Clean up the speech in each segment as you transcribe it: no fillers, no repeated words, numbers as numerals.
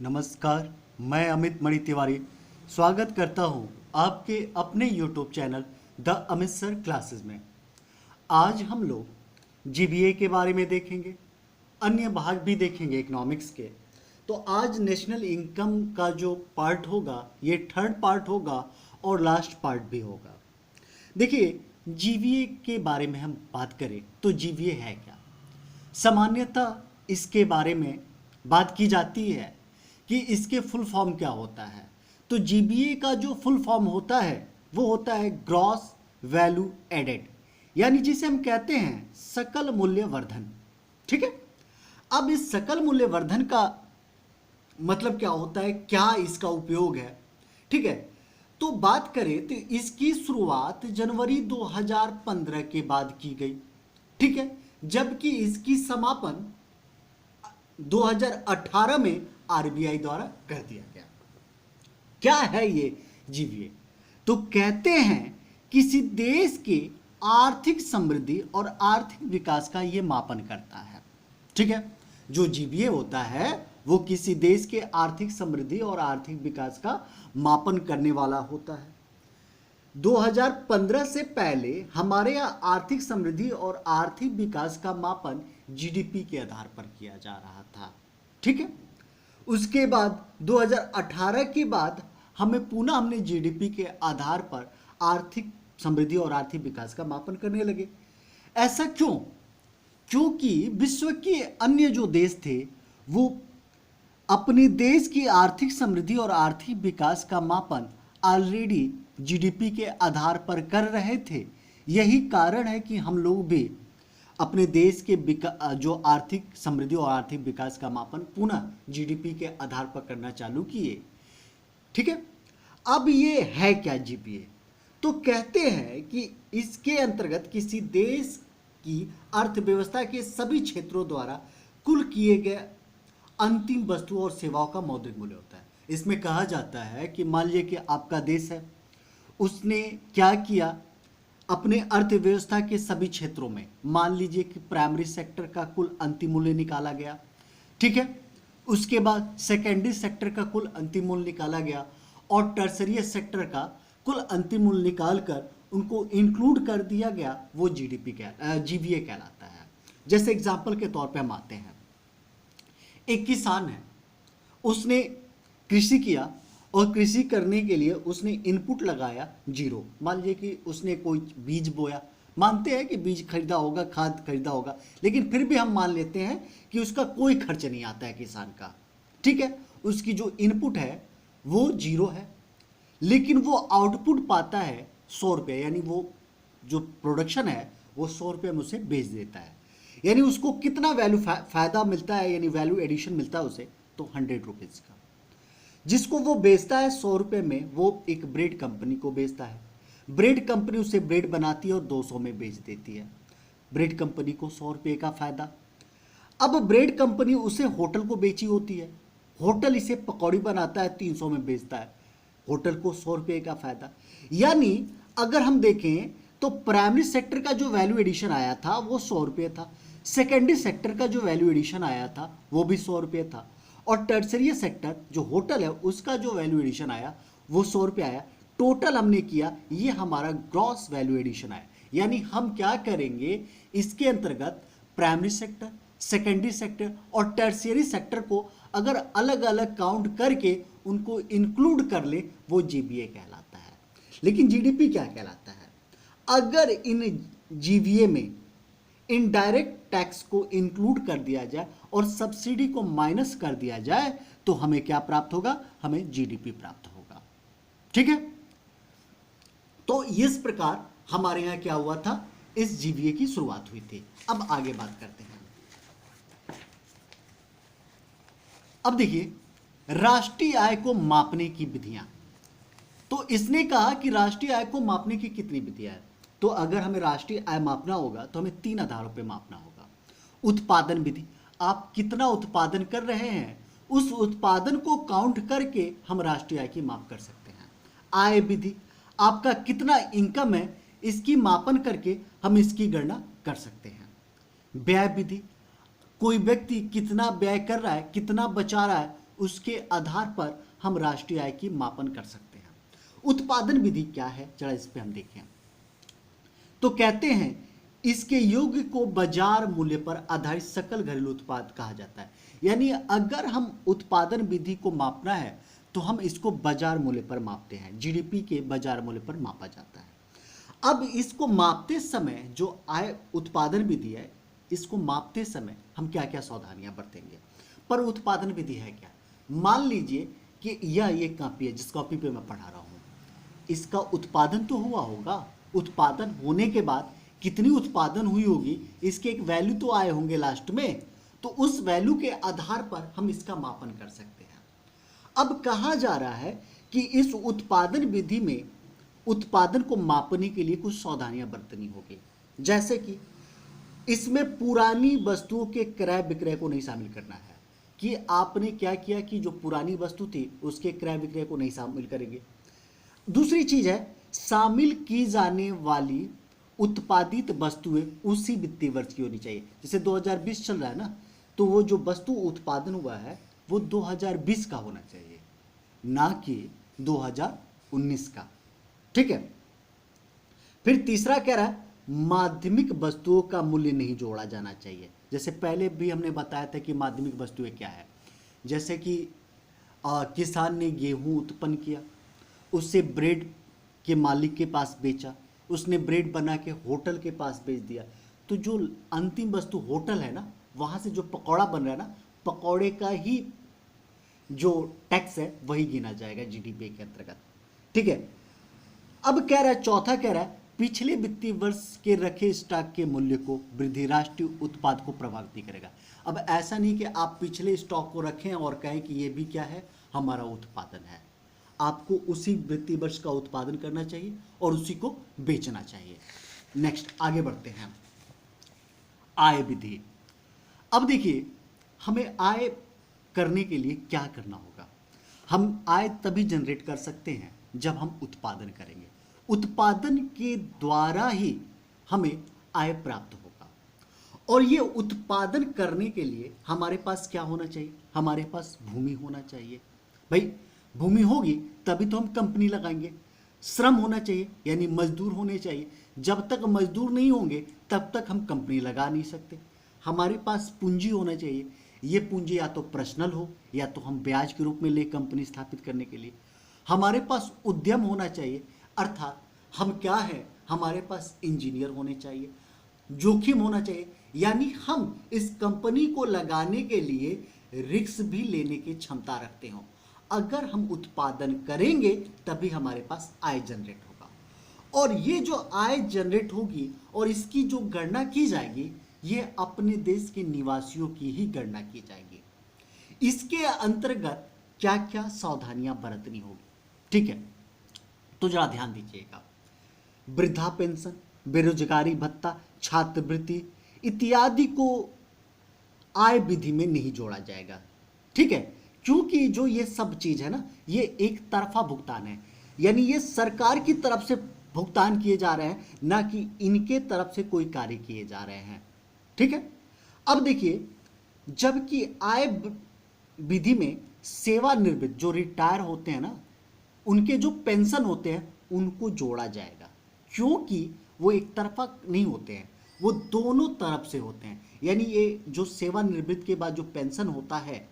नमस्कार। मैं अमित मणि तिवारी स्वागत करता हूं आपके अपने YouTube channel the Amit sir classes में। आज हम लोग जीबीए के बारे में देखेंगे, अन्य भाग भी देखेंगे इकोनॉमिक्स के। तो आज नेशनल इनकम का जो पार्ट होगा ये थर्ड पार्ट होगा और लास्ट पार्ट भी होगा। देखिए, जीबीए के बारे में हम बात करें तो जीबीए है क्या। सामान्यतः इसके बारे में बात की जाती है कि इसके फुल फॉर्म क्या होता है। तो जीबीए का जो फुल फॉर्म होता है वो होता है ग्रॉस वैल्यू एडेड, यानी जिसे हम कहते हैं सकल मूल्य वर्धन। ठीक है, अब इस सकल मूल्य वर्धन का मतलब क्या होता है, क्या इसका उपयोग है। ठीक है, तो बात करें तो इसकी शुरुआत जनवरी 2015 के बाद की गई। ठीक है, जबकि इसकी समापन 2018 में आरबीआई द्वारा कर दिया गया। क्या है ये जीबीए? तो कहते हैं किसी देश के आर्थिक समृद्धि और आर्थिक विकास का ये मापन करता है। ठीक है, जो जीबीए होता है वो किसी देश के आर्थिक समृद्धि और आर्थिक विकास का मापन करने वाला होता है। 2015 से पहले हमारे यहाँ आर्थिक समृद्धि और आर्थिक विकास का मापन जीडीपी के आधार पर किया जा रहा था। ठीक है, उसके बाद 2018 के बाद हमने जीडीपी के आधार पर आर्थिक समृद्धि और आर्थिक विकास का मापन करने लगे। ऐसा क्यों? क्योंकि विश्व के अन्य जो देश थे वो अपने देश की आर्थिक समृद्धि और आर्थिक विकास का मापन ऑलरेडी जीडीपी के आधार पर कर रहे थे। यही कारण है कि हम लोग भी अपने देश के जो आर्थिक समृद्धि और आर्थिक विकास का मापन पुनः जीडीपी के आधार पर करना चालू किए। ठीक है, अब ये है क्या जीपीए? तो कहते हैं कि इसके अंतर्गत किसी देश की अर्थव्यवस्था के सभी क्षेत्रों द्वारा कुल किए गए अंतिम वस्तुओं और सेवाओं का मौद्रिक मूल्य होता है। इसमें कहा जाता है कि मान लीजिए कि आपका देश है, उसने क्या किया, अपने अर्थव्यवस्था के सभी क्षेत्रों में मान लीजिए कि प्राइमरी सेक्टर का कुल अंतिम मूल्य निकाला गया। ठीक है, उसके बाद सेकेंडरी सेक्टर का कुल अंतिम मूल्य निकाला गया और टर्सरी सेक्टर का कुल अंतिम मूल्य निकाल कर उनको इंक्लूड कर दिया गया। वो जीबीए कहलाता है। जैसे एग्जाम्पल के तौर पे हम आते हैं, एक किसान है, उसने कृषि किया और कृषि करने के लिए उसने इनपुट लगाया 0। मान लीजिए कि उसने कोई बीज बोया, मानते हैं कि बीज खरीदा होगा, खाद खरीदा होगा, लेकिन फिर भी हम मान लेते हैं कि उसका कोई खर्च नहीं आता है किसान का। ठीक है, उसकी जो इनपुट है वो 0 है, लेकिन वो आउटपुट पाता है 100 रुपये, यानी वो जो प्रोडक्शन है वो 100 रुपये में उसे बेच देता है। यानी उसको कितना वैल्यू फायदा मिलता है, यानी वैल्यू एडिशन मिलता है उसे, तो 100 रुपीज़ का। जिसको वो बेचता है 100 रुपये में, वो एक ब्रेड कंपनी को बेचता है। ब्रेड कंपनी उसे ब्रेड बनाती है और 200 में बेच देती है। ब्रेड कंपनी को 100 रुपये का फायदा। अब ब्रेड कंपनी उसे होटल को बेची होती है, होटल इसे पकौड़ी बनाता है, 300 में बेचता है, होटल को 100 रुपये का फायदा। यानी अगर हम देखें तो प्राइमरी सेक्टर का जो वैल्यू एडिशन आया था वो 100 रुपये था, सेकेंडरी सेक्टर का जो वैल्यू एडिशन आया था वो भी 100 रुपये था, और टर्सरी सेक्टर जो होटल है उसका जो वैल्यू एडिशन आया वो 100 रुपये आया। टोटल हमने किया, ये हमारा ग्रॉस वैल्यू एडिशन आया। यानी हम क्या करेंगे, इसके अंतर्गत प्राइमरी सेक्टर, सेकेंडरी सेक्टर और टर्सरी सेक्टर को अगर अलग अलग काउंट करके उनको इंक्लूड कर ले, वो जीबीए कहलाता है। लेकिन जीडीपी क्या कहलाता है? अगर इन जीबीए में इनडायरेक्ट टैक्स को इंक्लूड कर दिया जाए और सब्सिडी को माइनस कर दिया जाए तो हमें क्या प्राप्त होगा? हमें जीडीपी प्राप्त होगा। ठीक है, तो इस प्रकार हमारे यहां क्या हुआ था, इस जीबीए की शुरुआत हुई थी। अब आगे बात करते हैं। अब देखिए, राष्ट्रीय आय को मापने की विधियां। तो इसने कहा कि राष्ट्रीय आय को मापने की कितनी विधियां हैं। तो अगर हमें राष्ट्रीय आय मापना होगा तो हमें 3 आधारों पर मापना होगा। उत्पादन विधि, आप कितना उत्पादन कर रहे हैं, उस उत्पादन को काउंट करके हम राष्ट्रीय आय की माप कर सकते हैं। आय विधि, आपका कितना इनकम है, इसकी मापन करके हम इसकी गणना कर सकते हैं। व्यय विधि, कोई व्यक्ति कितना व्यय कर रहा है, कितना बचा रहा है, उसके आधार पर हम राष्ट्रीय आय की मापन कर सकते हैं। उत्पादन विधि क्या है, जरा इस पे हम देखें। तो कहते हैं इसके योग्य को बाजार मूल्य पर आधारित सकल घरेलू उत्पाद कहा जाता है। यानी अगर हम उत्पादन विधि को मापना है तो हम इसको बाजार मूल्य पर मापते हैं, जीडीपी के बाजार मूल्य पर मापा जाता है। अब इसको मापते समय जो आय उत्पादन विधि है, इसको मापते समय हम क्या क्या सावधानियां बरतेंगे। पर उत्पादन विधि है क्या, मान लीजिए कि यह एक कॉपी है जिस कॉपी पे मैं पढ़ा रहा हूं, इसका उत्पादन तो हुआ होगा, उत्पादन होने के बाद कितनी उत्पादन हुई होगी इसके एक वैल्यू तो आए होंगे लास्ट में, तो उस वैल्यू के आधार पर हम इसका मापन कर सकते हैं। अब कहा जा रहा है कि इस उत्पादन विधि में उत्पादन को मापने के लिए कुछ सावधानियां बरतनी होगी, जैसे कि इसमें पुरानी वस्तुओं के क्रय विक्रय को नहीं शामिल करना है, कि आपने क्या किया कि जो पुरानी वस्तु थी उसके क्रय विक्रय को नहीं शामिल करेंगे। दूसरी चीज है, शामिल की जाने वाली उत्पादित वस्तुएं उसी वित्तीय वर्ष की होनी चाहिए। जैसे 2020 चल रहा है ना, तो वो जो वस्तु उत्पादन हुआ है वो 2020 का होना चाहिए, ना कि 2019 का। ठीक है। फिर तीसरा कह रहा है माध्यमिक वस्तुओं का मूल्य नहीं जोड़ा जाना चाहिए। जैसे पहले भी हमने बताया था कि माध्यमिक वस्तुएं क्या है, जैसे कि किसान ने गेहूं उत्पन्न किया, उससे ब्रेड के मालिक के पास बेचा, उसने ब्रेड बना के होटल के पास बेच दिया, तो जो अंतिम वस्तु होटल है ना, वहां से जो पकौड़ा बन रहा है ना, पकौड़े का ही जो टैक्स है वही गिना जाएगा जीडीपी के अंतर्गत। ठीक है। अब कह रहा है, चौथा कह रहा है पिछले वित्तीय वर्ष के रखे स्टॉक के मूल्य को वृद्धि राष्ट्रीय उत्पाद को प्रभावित नहीं करेगा। अब ऐसा नहीं कि आप पिछले स्टॉक को रखें और कहें कि ये भी क्या है, हमारा उत्पादन है। आपको उसी वित्तीय वर्ष का उत्पादन करना चाहिए और उसी को बेचना चाहिए। नेक्स्ट आगे बढ़ते हैं, आय विधि। अब देखिए हमें आय करने के लिए क्या करना होगा। हम आय तभी जनरेट कर सकते हैं जब हम उत्पादन करेंगे, उत्पादन के द्वारा ही हमें आय प्राप्त होगा। और ये उत्पादन करने के लिए हमारे पास क्या होना चाहिए, हमारे पास भूमि होना चाहिए। भाई भूमि होगी तभी तो हम कंपनी लगाएंगे। श्रम होना चाहिए, यानी मजदूर होने चाहिए। जब तक मजदूर नहीं होंगे तब तक हम कंपनी लगा नहीं सकते। हमारे पास पूंजी होना चाहिए, ये पूंजी या तो पर्सनल हो या तो हम ब्याज के रूप में ले कंपनी स्थापित करने के लिए। हमारे पास उद्यम होना चाहिए, अर्थात हम क्या है, हमारे पास इंजीनियर होने चाहिए। जोखिम होना चाहिए, यानी हम इस कंपनी को लगाने के लिए रिस्क भी लेने की क्षमता रखते हो। अगर हम उत्पादन करेंगे तभी हमारे पास आय जनरेट होगा, और ये जो आय जनरेट होगी और इसकी जो गणना की जाएगी, ये अपने देश के निवासियों की ही गणना की जाएगी। इसके अंतर्गत क्या क्या सावधानियां बरतनी होगी। ठीक है, तो जरा ध्यान दीजिएगा। वृद्धा पेंशन, बेरोजगारी भत्ता, छात्रवृत्ति इत्यादि को आय विधि में नहीं जोड़ा जाएगा। ठीक है, क्योंकि जो ये सब चीज है ना, ये एक तरफा भुगतान है, यानी ये सरकार की तरफ से भुगतान किए जा रहे हैं, ना कि इनके तरफ से कोई कार्य किए जा रहे हैं। ठीक है। अब देखिए, जबकि आय विधि में सेवानिवृत्त जो रिटायर होते हैं ना, उनके जो पेंशन होते हैं उनको जोड़ा जाएगा, क्योंकि वो एक तरफा नहीं होते हैं, वो दोनों तरफ से होते हैं। यानी ये जो सेवानिवृत्त के बाद जो पेंशन होता है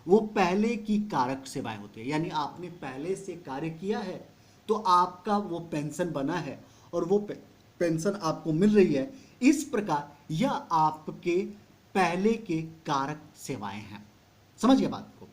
वो पहले की कारक सेवाएं होती है, यानी आपने पहले से कार्य किया है तो आपका वो पेंशन बना है और वो पेंशन आपको मिल रही है। इस प्रकार यह आपके पहले के कारक सेवाएं हैं। समझ गए बात को।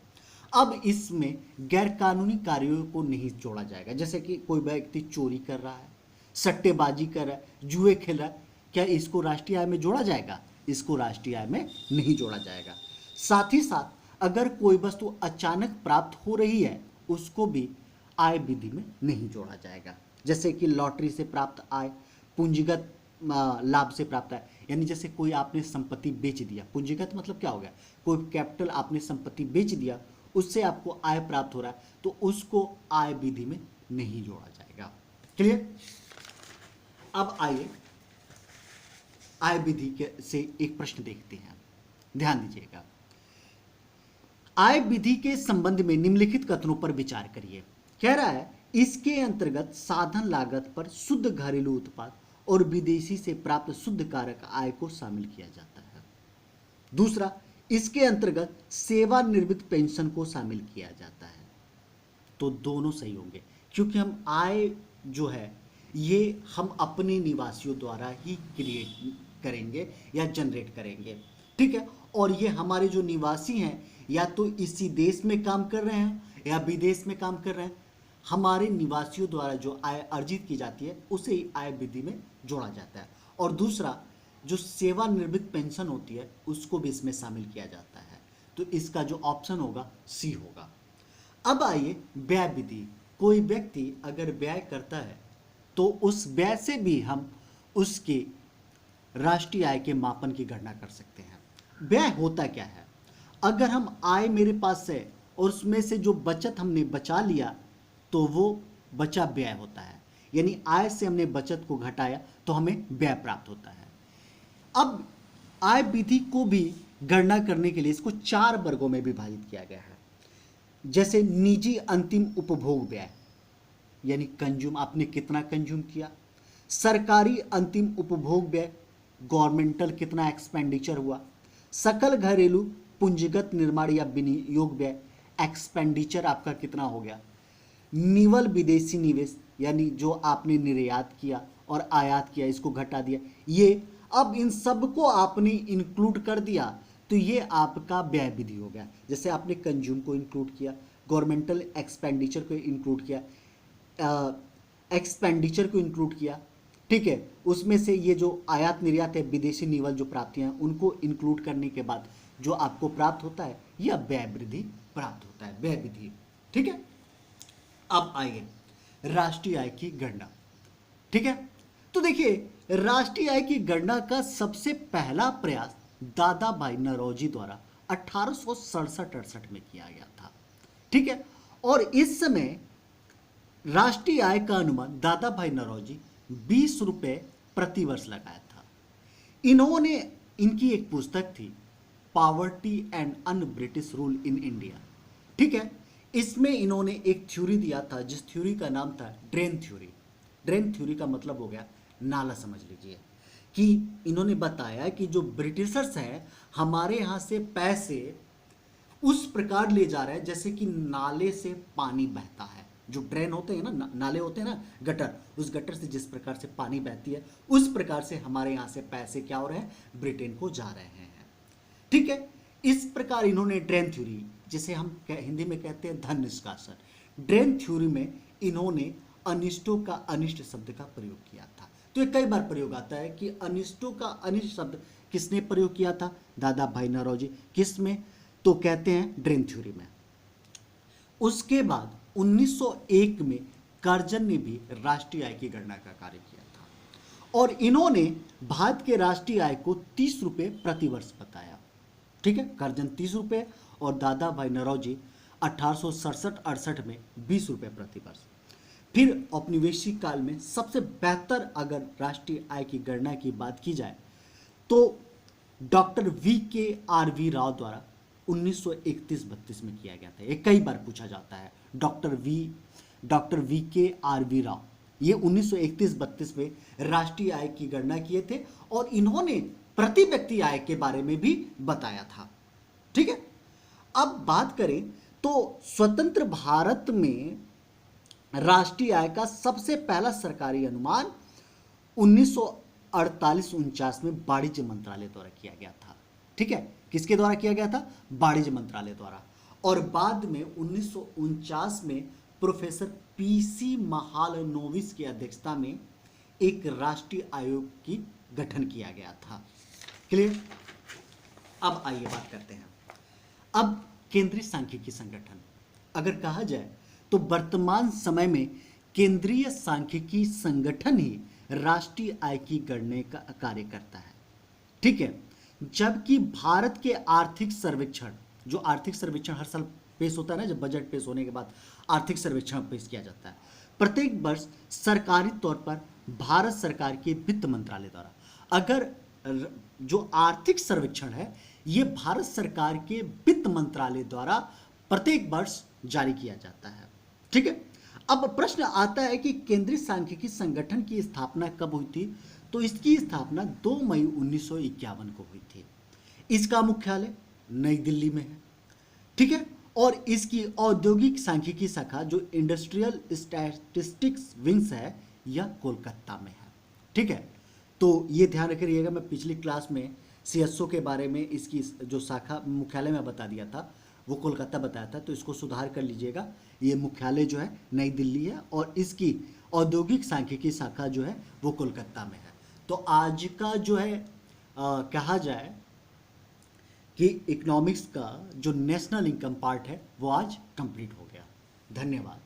अब इसमें गैर कानूनी कार्यों को नहीं जोड़ा जाएगा, जैसे कि कोई व्यक्ति चोरी कर रहा है, सट्टेबाजी कर रहा है, जुए खेल रहा है, क्या इसको राष्ट्रीय आय में जोड़ा जाएगा? इसको राष्ट्रीय आय में नहीं जोड़ा जाएगा। साथ ही साथ अगर कोई वस्तु अचानक प्राप्त हो रही है उसको भी आय विधि में नहीं जोड़ा जाएगा, जैसे कि लॉटरी से प्राप्त आय, पूंजीगत लाभ से प्राप्त आय। यानी जैसे कोई आपने संपत्ति बेच दिया, पूंजीगत मतलब क्या हो गया, कोई कैपिटल आपने संपत्ति बेच दिया, उससे आपको आय प्राप्त हो रहा है, तो उसको आय विधि में नहीं जोड़ा जाएगा। क्लियर? अब आइए आय विधि से एक प्रश्न देखते हैं, ध्यान दीजिएगा। आय विधि के संबंध में निम्नलिखित कथनों पर विचार करिए। कह रहा है इसके अंतर्गत साधन लागत पर शुद्ध घरेलू उत्पाद और विदेशी से प्राप्त शुद्ध कारक आय को शामिल किया जाता है। दूसरा, इसके अंतर्गत सेवानिवृत्त पेंशन को शामिल किया जाता है। तो दोनों सही होंगे, क्योंकि हम आय जो है ये हम अपने निवासियों द्वारा ही क्रिएट करेंगे या जनरेट करेंगे, ठीक है। और ये हमारे जो निवासी हैं या तो इसी देश में काम कर रहे हैं या विदेश में काम कर रहे हैं, हमारे निवासियों द्वारा जो आय अर्जित की जाती है उसे ही आय विधि में जोड़ा जाता है। और दूसरा, जो सेवानिवृत्त पेंशन होती है उसको भी इसमें शामिल किया जाता है। तो इसका जो ऑप्शन होगा सी होगा। अब आइए व्यय विधि। कोई व्यक्ति अगर व्यय करता है तो उस व्यय से भी हम उसके राष्ट्रीय आय के मापन की गणना कर सकते हैं। व्यय होता क्या है? अगर हम आय मेरे पास है और उसमें से जो बचत हमने बचा लिया तो वो बचा व्यय होता है, यानी आय से हमने बचत को घटाया तो हमें व्यय प्राप्त होता है। अब आय विधि को भी गणना करने के लिए इसको 4 वर्गों में विभाजित किया गया है। जैसे निजी अंतिम उपभोग व्यय, यानी कंज्यूम, आपने कितना कंज्यूम किया। सरकारी अंतिम उपभोग व्यय, गवर्नमेंटल कितना एक्सपेंडिचर हुआ। सकल घरेलू पूंजीगत निर्माण या विनियोग व्यय, एक्सपेंडिचर आपका कितना हो गया। निवल विदेशी निवेश, यानी जो आपने निर्यात किया और आयात किया इसको घटा दिया। ये अब इन सब को आपने इंक्लूड कर दिया तो ये आपका व्यय विधि हो गया। जैसे आपने कंज्यूम को इंक्लूड किया, गवर्नमेंटल एक्सपेंडिचर को इंक्लूड किया, एक्सपेंडिचर को इंक्लूड किया, ठीक है। उसमें से ये जो आयात निर्यात है, विदेशी निवल जो प्राप्तियां हैं उनको इंक्लूड करने के बाद जो आपको प्राप्त होता है यह व्यय विधि प्राप्त होता है, व्यय विधि, ठीक है। अब आइए राष्ट्रीय आय की गणना, ठीक है। तो देखिए राष्ट्रीय आय की गणना का सबसे पहला प्रयास दादा भाई नौरोजी द्वारा 1867-68 में किया गया था, ठीक है। और इस समय राष्ट्रीय आय का अनुमान दादा भाई नौरोजी 20 रुपये प्रति वर्ष लगाया था। इन्होंने, इनकी एक पुस्तक थी poverty and un British rule in India, ठीक है। इसमें इन्होंने एक थ्योरी दिया था जिस थ्योरी का नाम था ड्रेन थ्योरी। ड्रेन थ्योरी का मतलब हो गया नाला, समझ लीजिए कि इन्होंने बताया कि जो ब्रिटिशर्स हैं हमारे यहाँ से पैसे उस प्रकार ले जा रहे हैं जैसे कि नाले से पानी बहता है। जो ड्रेन होते हैं ना, नाले होते हैं ना, गटर, उस गटर से जिस प्रकार से पानी बहती है उस प्रकार से हमारे यहाँ से पैसे क्या हो रहे हैं, ब्रिटेन को जा रहे हैं, ठीक है। इस प्रकार इन्होंने ड्रेन थ्योरी, जिसे हम हिंदी में कहते हैं धन निष्कासन, ड्रेन थ्योरी में इन्होंने अनिष्टों का अनिष्ट शब्द का प्रयोग किया था। तो ये कई बार प्रयोग आता है कि अनिष्टों का अनिष्ट शब्द किसने प्रयोग किया था, दादा भाई नौरोजी। किस में? तो कहते हैं ड्रेन थ्योरी में। उसके बाद 1901 में कर्जन ने भी राष्ट्रीय आय की गणना का कार्य किया था और इन्होंने भारत के राष्ट्रीय आय को 30 रुपये प्रति वर्ष बताया, ठीक है। कर्जन 30 रुपये और दादा भाई नौरोजी 1867-68 में 20 रुपये प्रति वर्ष। फिर औपनिवेशिक काल में सबसे बेहतर अगर राष्ट्रीय आय की गणना की बात की जाए तो डॉक्टर VKRV राव द्वारा 1931-32 में किया गया था। ये कई बार पूछा जाता है, डॉक्टर VKRV राव ये 1931-32 में राष्ट्रीय आय की गणना किए थे और इन्होंने प्रति व्यक्ति आय के बारे में भी बताया था, ठीक है। अब बात करें तो स्वतंत्र भारत में राष्ट्रीय आय का सबसे पहला सरकारी अनुमान 1948-49 में वाणिज्य मंत्रालय द्वारा किया गया था, ठीक है। किसके द्वारा किया गया था? वाणिज्य मंत्रालय द्वारा। और बाद में 1949 में प्रोफेसर PC महालनोबिस की अध्यक्षता में एक राष्ट्रीय आयोग की गठन किया गया था। क्लियर? अब आइए बात करते हैं अब केंद्रीय सांख्यिकी संगठन। अगर कहा जाए तो वर्तमान समय में केंद्रीय सांख्यिकी संगठन ही राष्ट्रीय आय की गणना का कार्य करता है, ठीक है। जबकि भारत के आर्थिक सर्वेक्षण, जो आर्थिक सर्वेक्षण हर साल पेश होता है ना, जब बजट पेश होने के बाद आर्थिक सर्वेक्षण पेश किया जाता है, प्रत्येक वर्ष सरकारी तौर पर भारत सरकार के वित्त मंत्रालय द्वारा। अगर जो आर्थिक सर्वेक्षण है ये भारत सरकार के वित्त मंत्रालय द्वारा प्रत्येक वर्ष जारी किया जाता है। ठीक है, अब प्रश्न आता है कि केंद्रीय सांख्यिकी संगठन की स्थापना कब हुई थी? तो इसकी स्थापना 2 मई 1951 को हुई थी। इसका मुख्यालय नई दिल्ली में है। ठीक है, और इसकी औद्योगिक सांख्यिकी शाखा जो इंडस्ट्रियल स्टैटिस्टिक्स विंग्स है यह कोलकाता में है। ठीक है, तो ये ध्यान रखिएगा, मैं पिछली क्लास में सीएसओ के बारे में इसकी जो शाखा मुख्यालय में बता दिया था वो कोलकाता बताया था, तो इसको सुधार कर लीजिएगा। ये मुख्यालय जो है नई दिल्ली है और इसकी औद्योगिक सांख्यिकी शाखा जो है वो कोलकाता में है। तो आज का जो है कहा जाए कि इकोनॉमिक्स का जो नेशनल इनकम पार्ट है वो आज कंप्लीट हो गया। धन्यवाद।